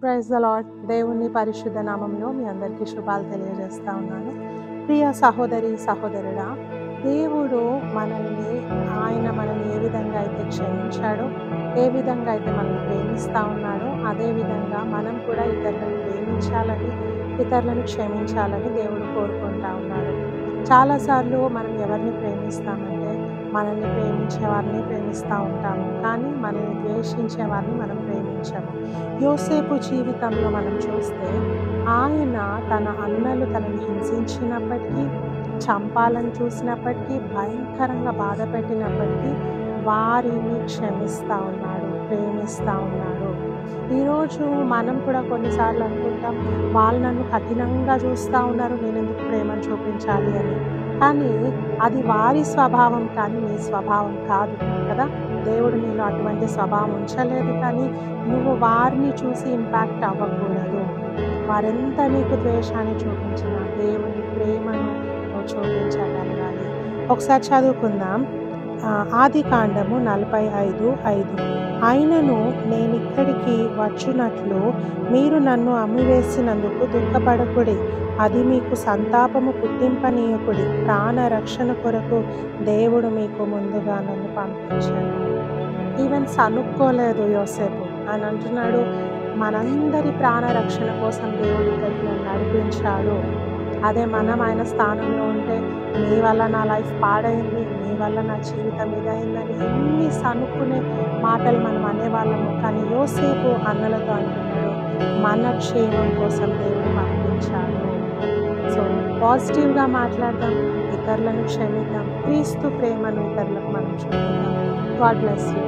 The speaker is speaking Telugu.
Praise the lord. దేవుని పరిశుద్ధ నామంలో మీ అందరికీ శుభాలు తెలియజేస్తా ఉన్నాను. ప్రియ సహోదరి సహోదరుడా, దేవుడు మనల్ని ఏ విధంగా అయితే క్షమించాడో, ఏ విధంగా అయితే మనల్ని ప్రేమిస్తూ ఉన్నాడో, అదే విధంగా మనం కూడా ఇతరులను ప్రేమించాలని, ఇతరులను క్షమించాలని దేవుడు కోరుకుంటా ఉన్నాడు. చాలాసార్లు మనం ఎవరిని ప్రేమిస్తామంటే మనల్ని ప్రేమించే వారిని ప్రేమిస్తూ ఉంటాము, కానీ మనల్ని ద్వేషించే వారిని మనం ప్రేమించము. యోసేపు జీవితంలో మనం చూస్తే ఆయన తన అన్నలు తనని హింసించినప్పటికీ, చంపాలని చూసినప్పటికీ, భయంకరంగా బాధ పెట్టినప్పటికీ వారిని క్షమిస్తూ ఉన్నాడు, ప్రేమిస్తూ ఉన్నాడు. ఈరోజు మనం కూడా కొన్నిసార్లు అనుకుంటాం, వాళ్ళు నన్ను కఠినంగా చూస్తూ ఉన్నారు, నేను ఎందుకు ప్రేమను చూపించాలి అని. కానీ అది వారి స్వభావం, కానీ నీ స్వభావం కాదు కదా. దేవుడు నీలో అటువంటి స్వభావం ఉంచలేదు, కానీ నువ్వు వారిని చూసి ఇంపాక్ట్ అవ్వకూడదు. వారెంత నీకు ద్వేషాన్ని చూపించినా దేవుని ప్రేమను నువ్వు చూపించగలగాలి. ఒకసారి చదువుకుందాం. ఆదికాండము 45:5. అయినను నేనిక్కడికి వచ్చునట్లు మీరు నన్ను అమ్మివేసినందుకు దుఃఖపడకుడి, అది మీకు సంతాపము పుట్టింపనీయకుడి. ప్రాణ రక్షణ కొరకు దేవుడు మీకు ముందుగా నన్ను పంపించాడు. ఈవెన్ సనుక్కోలేదు యోసేపు. ఆయన అంటున్నాడు, మనందరి ప్రాణ రక్షణ కోసం దేవుడు ఇక్కడికి నన్ను నడిపించాడు. అదే మనం ఆయన స్థానంలో ఉంటే, నీ వల్ల నా లైఫ్ పాడైంది, నీ వల్ల నా జీవితం ఇదైందని ఎన్ని సనుక్కునే మాటలు మనం అనేవాళ్ళము. కానీ యోసేపు అన్నలతో అంటున్నాడు, మన క్షేమం కోసం దేవుడు పంపించాడు. సో పాజిటివ్గా మాట్లాడదాం, ఇతరులను క్షమిద్దాం, క్రీస్తు ప్రేమను ఇతరులకు మనం చూపిద్దాం. God bless you.